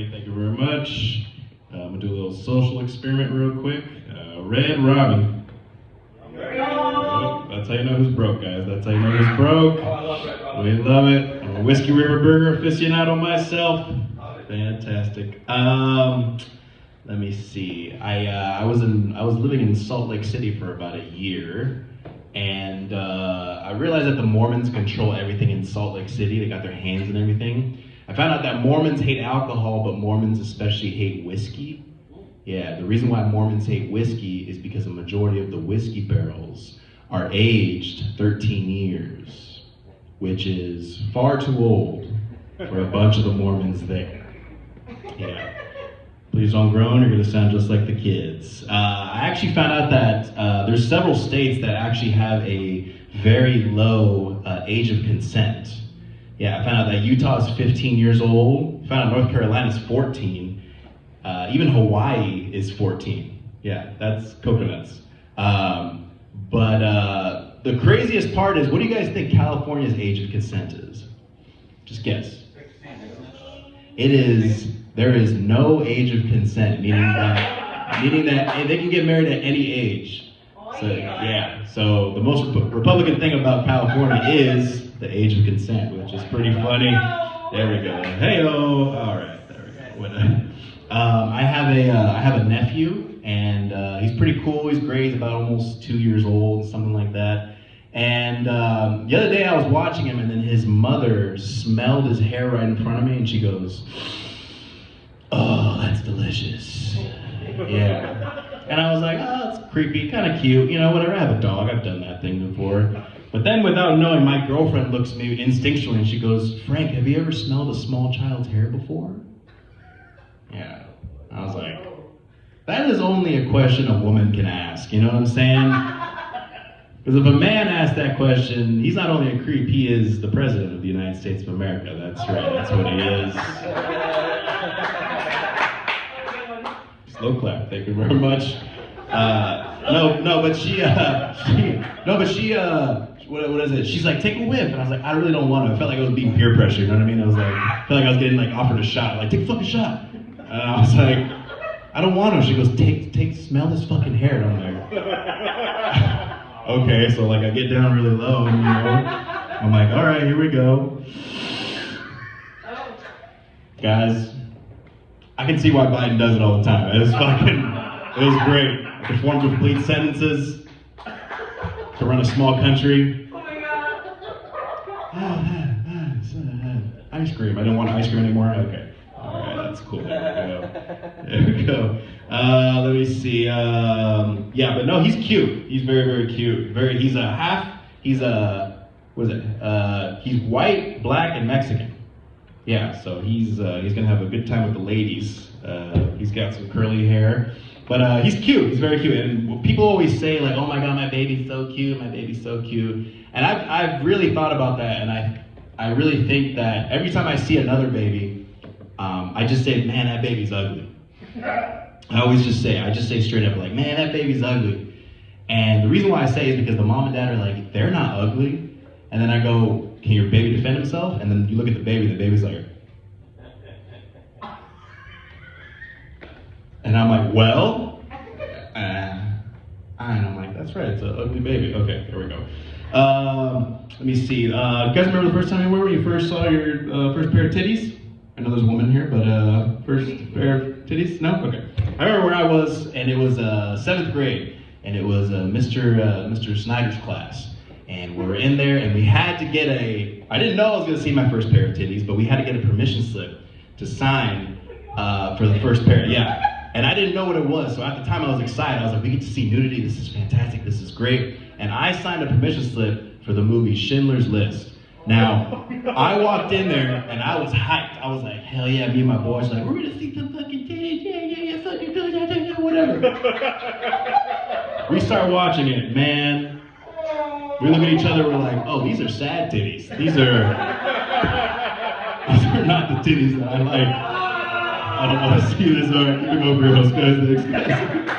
everybody. Thank you very much. I'm gonna do a little social experiment real quick. Red Robin. That's how you know who's broke, guys. That's how you know who's broke. We love it. I'm a Whiskey River Burger aficionado myself. Fantastic. Let me see. I was living in Salt Lake City for about a year, and I realized that the Mormons control everything in Salt Lake City. They got their hands in everything. I found out that Mormons hate alcohol, but Mormons especially hate whiskey. Yeah, the reason why Mormons hate whiskey is because a majority of the whiskey barrels are aged 13 years, which is far too old for a bunch of the Mormons there. Yeah. Please don't groan, you're gonna sound just like the kids. I actually found out that there's several states that actually have a very low age of consent. Yeah, I found out that Utah is 15 years old. I found out North Carolina is 14. Even Hawaii is 14. Yeah, that's coconuts. But the craziest part is, what do you guys think California's age of consent is? Just guess. There is no age of consent, meaning that they can get married at any age. So yeah, so the most Republican thing about California is the age of consent, which is pretty funny. There we go. Hey-o. All right, there we go. I have a nephew, and he's pretty cool. He's great. He's about almost 2 years old, something like that. And the other day I was watching him, and then his mother smelled his hair right in front of me, and she goes, "Oh, that's delicious." Yeah. And I was like, oh, that's creepy, kind of cute, you know, whatever. I have a dog. I've done that thing before. But then, without knowing, my girlfriend looks at me instinctually, and she goes, "Frank, have you ever smelled a small child's hair before?" Yeah. I was like, that is only a question a woman can ask, you know what I'm saying? Because if a man asks that question, he's not only a creep, he is the president of the United States of America. That's right, that's what he is. Slow clap, thank you very much. What is it? She's like, take a whiff. And I was like, I really don't want to. I felt like I was being peer pressure, you know what I mean? I felt like I was getting offered a shot. Like, take a fucking shot. And I was like, I don't want to. She goes, smell this fucking hair. And I'm like, okay. So I get down really low, and I'm like, all right, here we go. Guys, I can see why Biden does it all the time. It was great. I could form complete sentences to run a small country. Oh my God. Oh, ice cream. I don't want ice cream anymore. Okay. All right, that's cool. There we go. Let me see. Yeah, but no, he's cute. He's very, very cute. He's white, black, and Mexican. Yeah, so he's gonna have a good time with the ladies. He's got some curly hair, but he's cute. He's very cute. And people always say like, "Oh my God, my baby's so cute. My baby's so cute." And I've really thought about that, and I really think that every time I see another baby, I just say, "Man, that baby's ugly." I just say straight up like, "Man, that baby's ugly." And the reason why I say is because the mom and dad are like, "They're not ugly." And then I go, "Can your baby defend himself?" And then you look at the baby's like, and I'm like, "Well," and I'm like, "That's right, it's an ugly baby." Okay, here we go. Let me see. You guys remember the first time you first saw your first pair of titties? I know there's a woman here, but first pair of titties? No? Okay. I remember where I was, and it was 7th grade, and it was Mr. Snyder's class. And we were in there, and we had to get I didn't know I was going to see my first pair of titties, but we had to get a permission slip to sign for the first pair. Yeah. And I didn't know what it was, so at the time I was excited. I was like, we get to see nudity, this is fantastic, this is great. And I signed a permission slip for the movie Schindler's List. Now, I walked in there, and I was hyped. I was like, hell yeah, me and my boys were like, we're gonna see some fucking titties, yeah, fucking good, yeah, whatever. We start watching it, man. We look at each other, we're like, oh, these are sad titties. These are not the titties that I like. I don't want to see this. All right, keep it over here, those guys.